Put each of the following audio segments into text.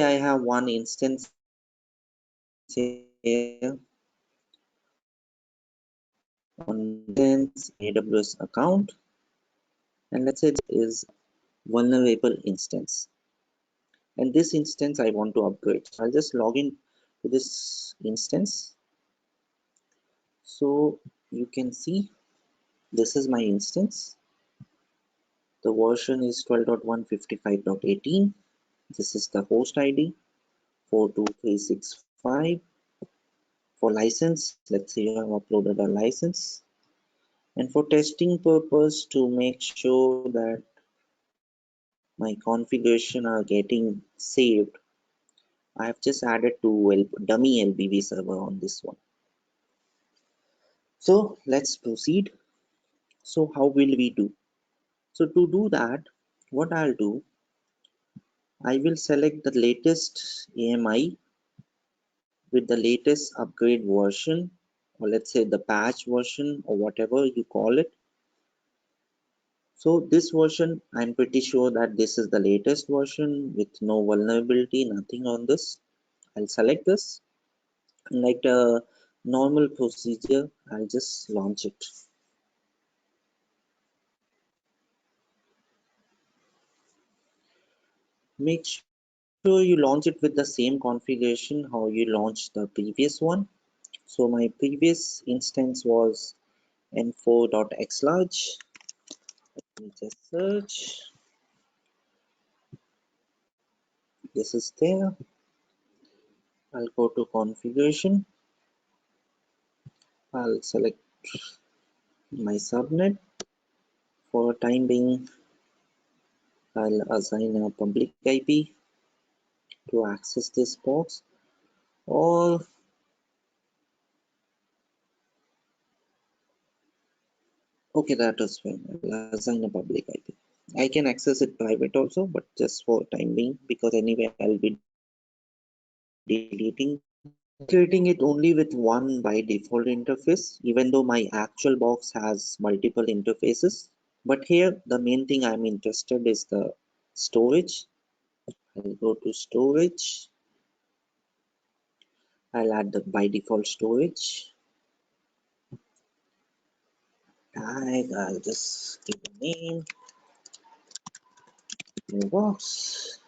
I have one instance here on AWS account, and let's say this is vulnerable instance, and this instance I want to upgrade. I'll just log in to this instance. So you can see this is my instance. The version is 12.155.18. This is the host ID 42365. For license, let's say you have uploaded a license, and for testing purpose, to make sure that my configuration are getting saved, I have just added two dummy LBV server on this one. So let's proceed. So how will we do? So to do that, what I'll do, I will select the latest AMI with the latest upgrade version, or let's say the patch version, or whatever you call it. So this version, I'm pretty sure that this is the latest version with no vulnerability, nothing on this. I'll select this, and like the normal procedure, I'll just launch it. Make sure you launch it with the same configuration how you launched the previous one. So my previous instance was n4.xlarge. Let me just search. This is there. I'll go to configuration. I'll select my subnet. For time being, I'll assign a public IP to access this box, or okay, that is fine. I'll assign a public IP. I can access it private also, but just for time being, because anyway I'll be deleting, creating it only with one by default interface, even though my actual box has multiple interfaces. But here the main thing I'm interested is the storage. I'll go to storage. I'll add the by default storage tag. I'll just give a name, NewBox.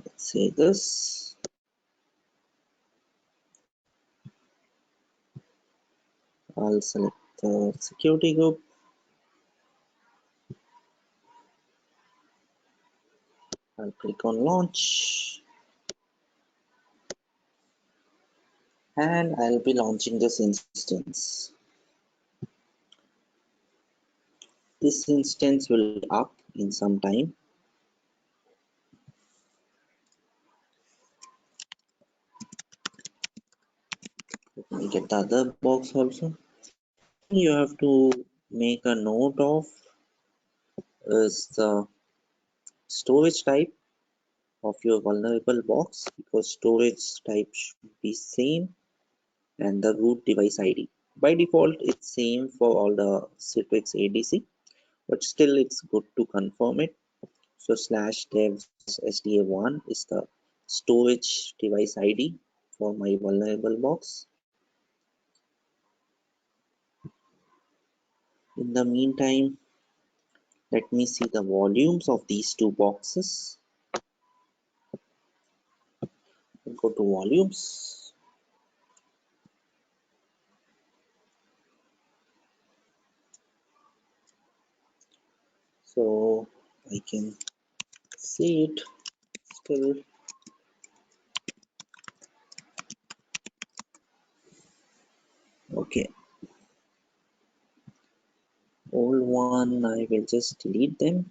Let's say this. I'll select the security group. I'll click on launch, and I'll be launching this instance. This instance will be up in some time. Let me get the other box also. You have to make a note of is the storage type of your vulnerable box, because storage type should be same, and the root device ID. By default, it's same for all the Citrix ADC, but still it's good to confirm it. So /dev sda1 is the storage device ID for my vulnerable box. In the meantime, let me see the volumes of these two boxes. Go to volumes. So I can see it still. Okay. Old one, I will just delete them.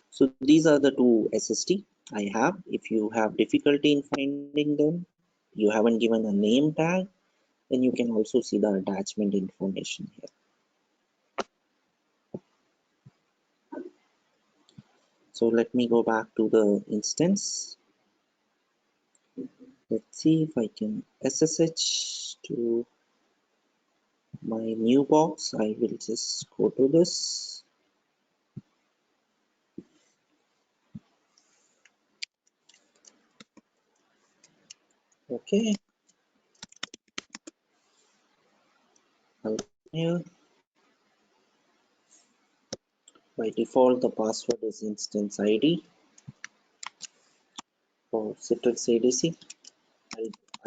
So these are the two SSD I have. If you have difficulty in finding them, you haven't given a name tag, then you can also see the attachment information here. So let me go back to the instance. Let's see if I can SSH to my new box. I will just go to this. Okay, I'll continue. By default, the password is instance ID for Citrix ADC.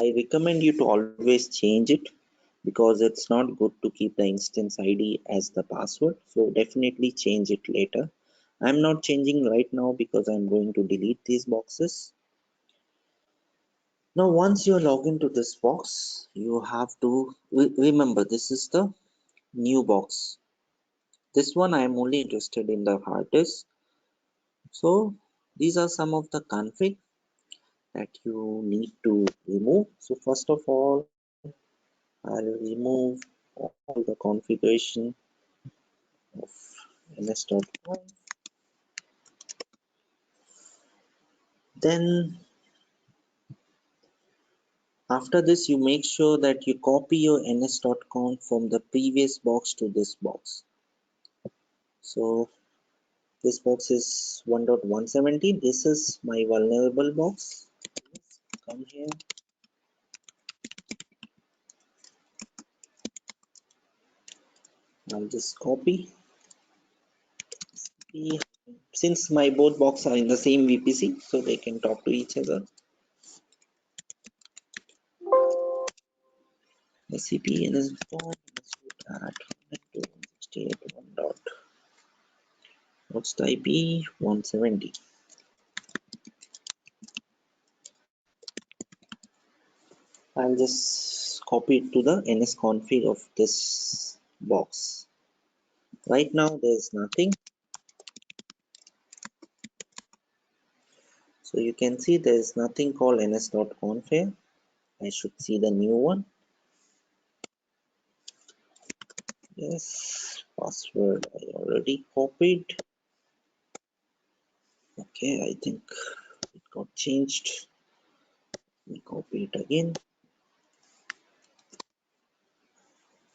I recommend you to always change it because it's not good to keep the instance ID as the password. So definitely change it later. I'm not changing right now because I'm going to delete these boxes. Now, once you log into this box, you have to remember this is the new box. This one I am only interested in the hard disk. So these are some of the config that you need to remove. So first of all, I'll remove all the configuration of ns.conf. Then after this, you make sure that you copy your ns.conf from the previous box to this box. So this box is 1.170. This is my vulnerable box. Come here. I'll just copy. Since my both boxes are in the same VPC, so they can talk to each other. SCP ns.conf at 168.1. What's the IP? 170. I'll just copy it to the nsconfig of this box. Right now there's nothing. So you can see there's nothing called ns.conf here. I should see the new one. Yes, password I already copied. Okay, I think it got changed. Let me copy it again.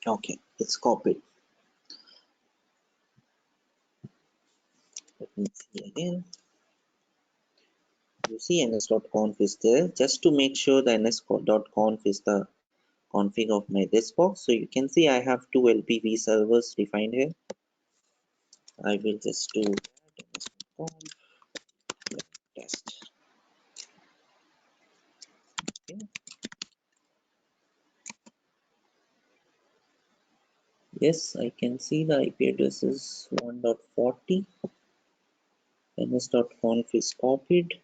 Okay, it's copied. Let me see again. You see ns.conf is there. Just to make sure the ns.conf is the config of my this box. So you can see I have two LPV servers defined here. I will just do ns.conf test. Okay. Yes, I can see the IP address is 1.40. ns.conf is copied.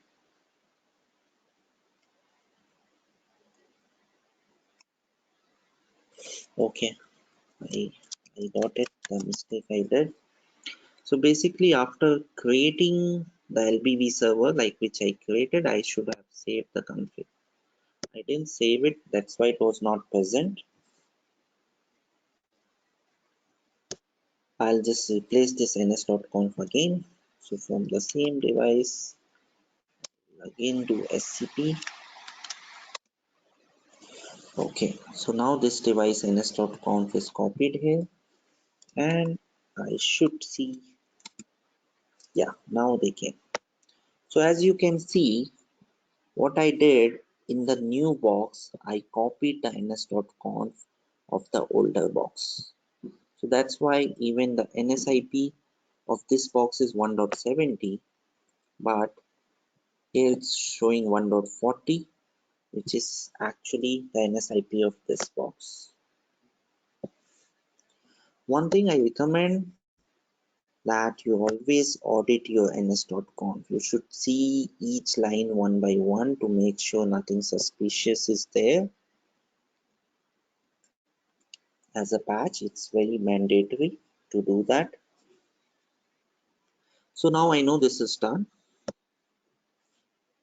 Okay, I got it, the mistake I did. So basically after creating the LBV server like which I created, I should have saved the config. I didn't save it, that's why it was not present. I'll just replace this ns.conf again. So from the same device, again do scp. Okay, so now this device ns.conf is copied here and I should see, yeah, now they came. So as you can see, what I did in the new box, I copied the ns.conf of the older box. So that's why even the NSIP of this box is 1.70, but here it's showing 1.40, which is actually the NSIP of this box. One thing I recommend that you always audit your ns.conf. You should see each line one by one to make sure nothing suspicious is there. As a patch, it's very mandatory to do that. So now I know this is done.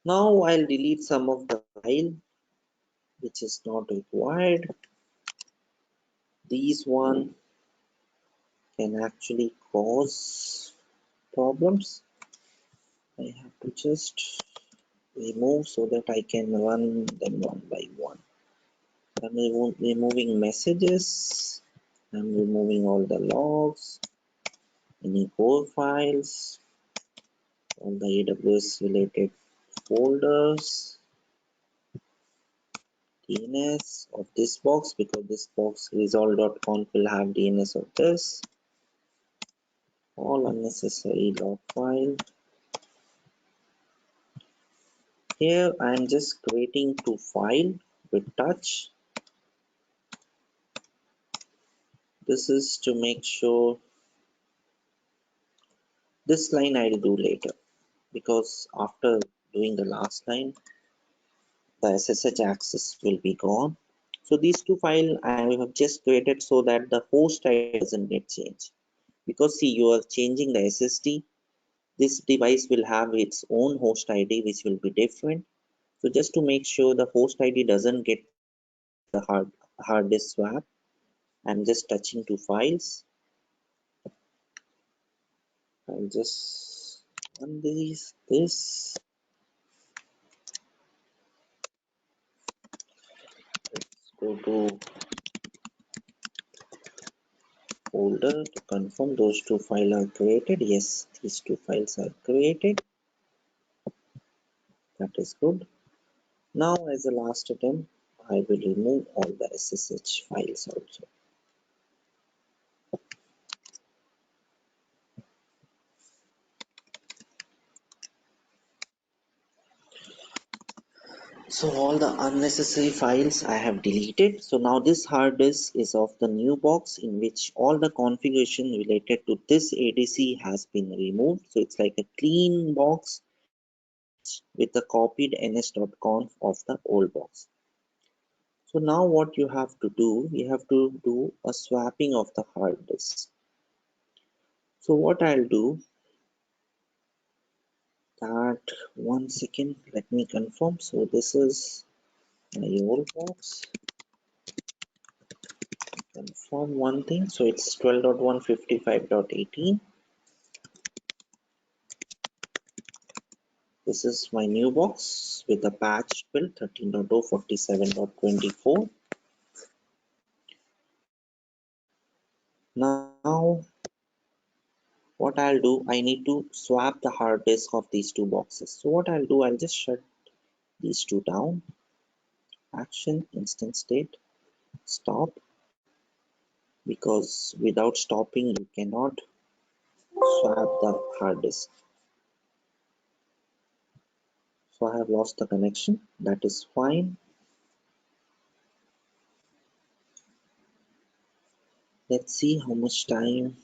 Now I'll delete some of the file which is not required. These one can actually cause problems. I have to just remove so that I can run them one by one. I'm removing messages. I'm removing all the logs, any core files, all the AWS related folders. DNS of this box, because this box resolv.conf will have DNS of this. All unnecessary log file. Here I am just creating two files with touch. This is to make sure this line I'll do later, because after doing the last line the SSH access will be gone. So these two files I have just created so that the host ID doesn't get changed, because see, you are changing the SSD. This device will have its own host ID which will be different. So just to make sure the host ID doesn't get changed after the hard disk swap, I'm just touching two files. I'll just run this. Let's go to folder to confirm those two files are created. Yes, these two files are created. That is good. Now, as a last attempt, I will remove all the SSH files also. So all the unnecessary files I have deleted. So now this hard disk is of the new box in which all the configuration related to this ADC has been removed. So it's like a clean box with the copied ns.conf of the old box. So now what you have to do, you have to do a swapping of the hard disk. So what I'll do, that one second, let me confirm. So this is my old box. Confirm one thing. So it's 12.155.18. This is my new box with a patched build 13.047.24. Now what I'll do, I need to swap the hard disk of these two boxes. So what I'll do, I'll just shut these two down. Action, instant state, stop, because without stopping you cannot swap the hard disk. So I have lost the connection. That is fine. Let's see how much time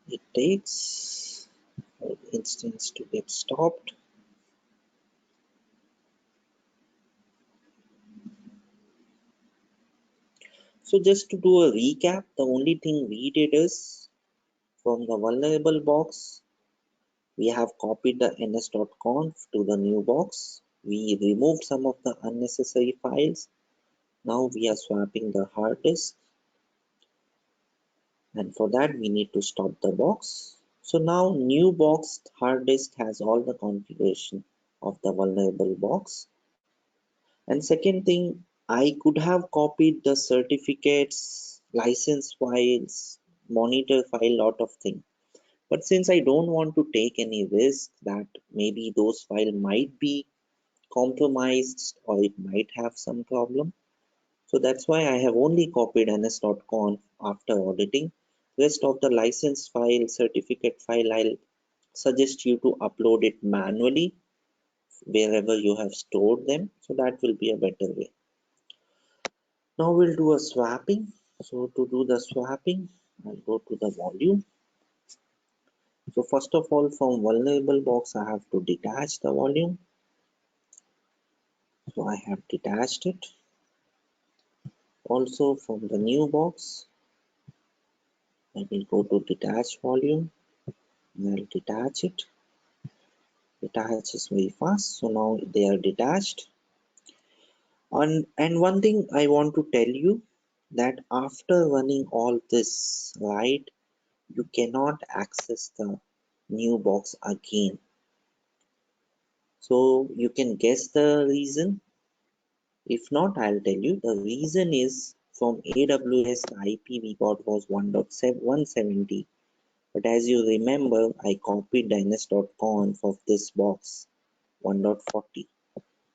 it takes for the instance to get stopped. So just to do a recap, the only thing we did is, from the vulnerable box, we have copied the ns.conf to the new box. We removed some of the unnecessary files. Now we are swapping the hard disk, and for that we need to stop the box. So now new box hard disk has all the configuration of the vulnerable box. And second thing, I could have copied the certificates, license files, monitor file, lot of things. But since I don't want to take any risk that maybe those files might be compromised or it might have some problem, so that's why I have only copied ns.conf after auditing. Rest of the license file, certificate file, I'll suggest you to upload it manually wherever you have stored them. So that will be a better way. Now we'll do a swapping. So to do the swapping, I'll go to the volume. So first of all, from vulnerable box, I have to detach the volume. So I have detached it. Also from the new box, I will go to detach volume and I'll detach it. Detaches very fast. So now they are detached. And one thing I want to tell you, that after running all this, right, you cannot access the new box again. So you can guess the reason. If not, I'll tell you. The reason is, from AWS, the IP we got was 1.170. But as you remember, I copied the ns.conf of this box 1.40.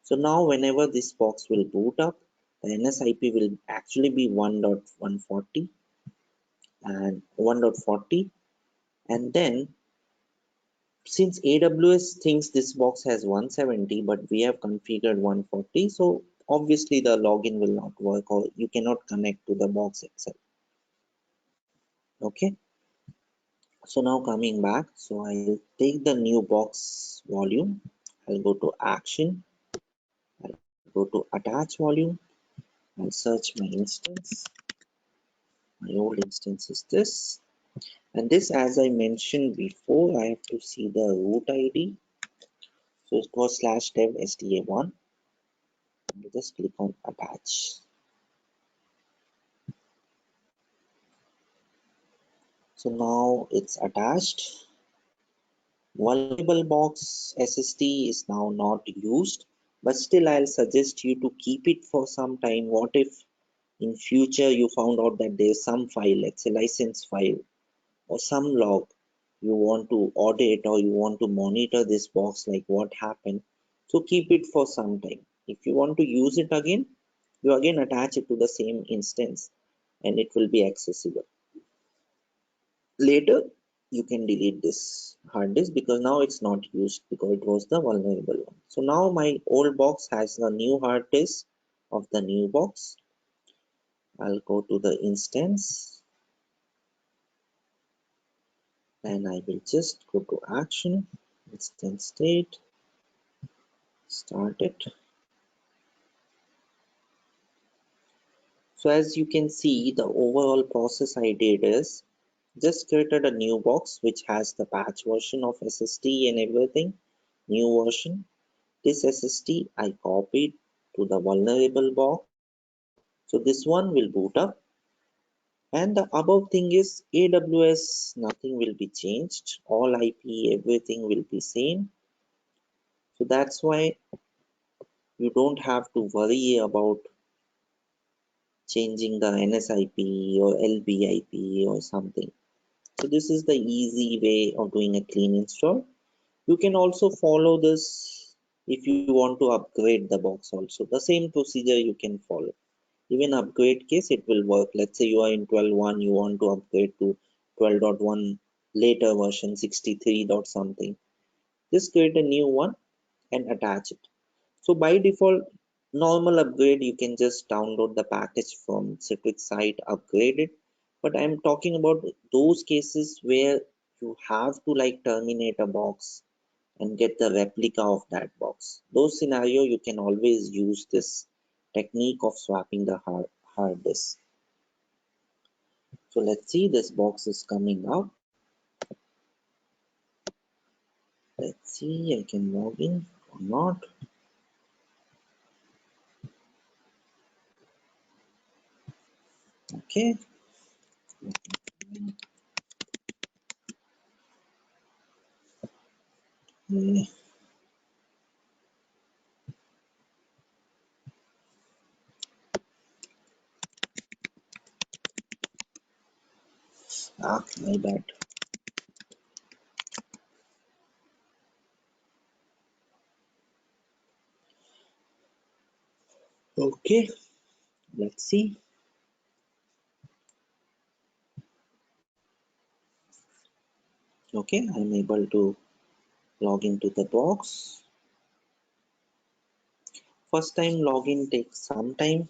So now whenever this box will boot up, The NS IP will actually be 1.140 and 1.40, and then since AWS thinks this box has 170 but we have configured 140, so obviously the login will not work or you cannot connect to the box itself. Okay, so now coming back, so I'll take the new box volume, I'll go to action, I'll go to attach volume, I'll search my instance. My old instance is this, and this, as I mentioned before, I have to see the root ID. So it was /dev sda1. I'll just click on attach. So now it's attached. Vulnerable box SSD is now not used, but still I'll suggest you to keep it for some time. What if in future you found out that there's some file, let's say license file or some log, you want to audit or you want to monitor this box, like what happened. So keep it for some time. If you want to use it again, you again attach it to the same instance and it will be accessible. Later you can delete this hard disk because now it's not used because it was the vulnerable one. So now my old box has the new hard disk of the new box. I'll go to the instance and I will just go to action, instance state, start it. So as you can see, the overall process I did is just created a new box which has the patch version of SSD and everything, new version. This SSD I copied to the vulnerable box. So this one will boot up. And the above thing is AWS, nothing will be changed. All IP, everything will be same. So that's why you don't have to worry about changing the NSIP or LBIP or something. So this is the easy way of doing a clean install. You can also follow this if you want to upgrade the box also. The same procedure you can follow. Even upgrade case, it will work. Let's say you are in 12.1, you want to upgrade to 12.1 later version 63 dot something. Just create a new one and attach it. So by default, normal upgrade, you can just download the package from Citrix site, upgrade it. But I'm talking about those cases where you have to like terminate a box and get the replica of that box. Those scenario, you can always use this technique of swapping the hard disk. So let's see, this box is coming up. Let's see, I can log in or not. Okay. My bad. Okay, let's see. Okay, I'm able to log into the box. First time login takes some time.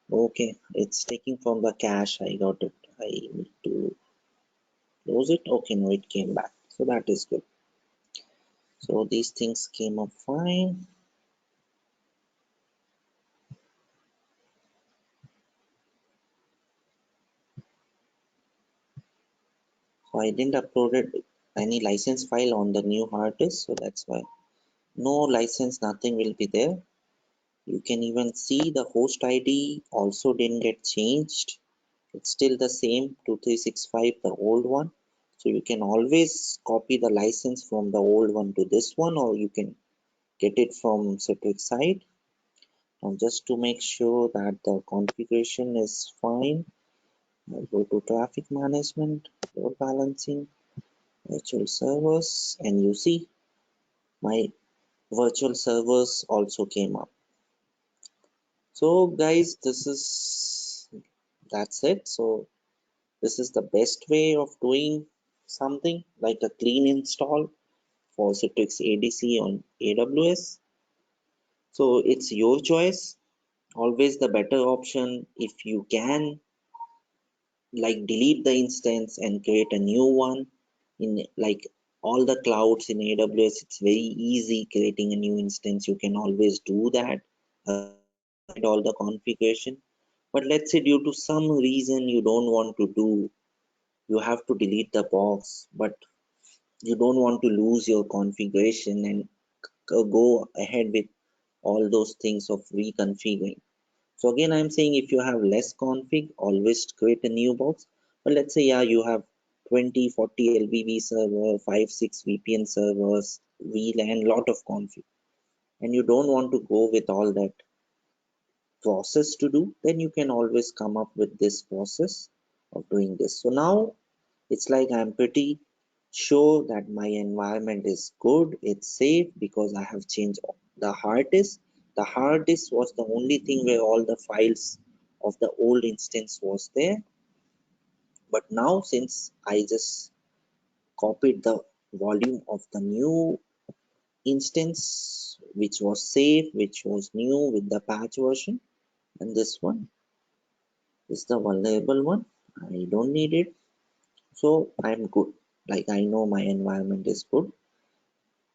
Okay, it's taking from the cache. I got it. I need to close it. Okay, no, it came back. So that is good. So these things came up fine. So I didn't upload any license file on the new hard disk, so that's why no license, nothing will be there. You can even see the host ID also didn't get changed. It's still the same 2365, the old one. So you can always copy the license from the old one to this one, or you can get it from Citrix side. Now just to make sure that the configuration is fine, I'll go to traffic management, load balancing, virtual servers, and you see my virtual servers also came up. So guys, that's it. So this is the best way of doing something like a clean install for Citrix ADC on AWS. So it's your choice. Always the better option. If you can like delete the instance and create a new one in like all the clouds in AWS, it's very easy creating a new instance. You can always do that, provide all the configuration. But let's say due to some reason you don't want to do, you have to delete the box, but you don't want to lose your configuration and go ahead with all those things of reconfiguring. So again, I'm saying if you have less config, always create a new box. But let's say, yeah, you have 20, 40 LVV server, 5, 6 VPN servers, VLAN, lot of config, and you don't want to go with all that process to do, then you can always come up with this process of doing this. So now it's like I'm pretty sure that my environment is good, it's safe because I have changed the hard disk. The hard disk was the only thing where all the files of the old instance was there. But now since I just copied the volume of the new instance, which was safe, which was new with the patch version, and this one is the vulnerable one. I don't need it. So I'm good. Like I know my environment is good.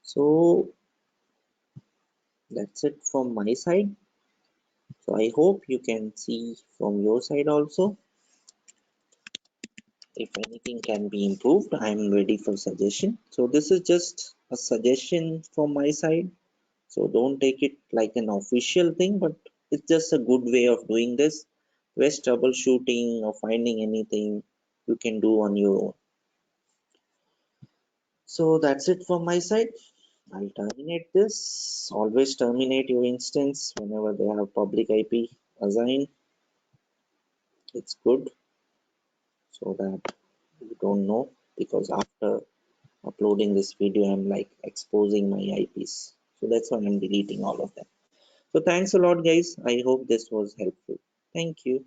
So that's it from my side. So I hope you can see from your side also. If anything can be improved, I'm ready for suggestion. So this is just a suggestion from my side. So don't take it like an official thing, but it's just a good way of doing this. Less troubleshooting or finding anything you can do on your own. So that's it from my side. I'll terminate this. Always terminate your instance whenever they have public IP assigned. It's good so that you don't know, because after uploading this video I'm like exposing my IPs. So that's why I'm deleting all of them. So thanks a lot guys. I hope this was helpful. Thank you.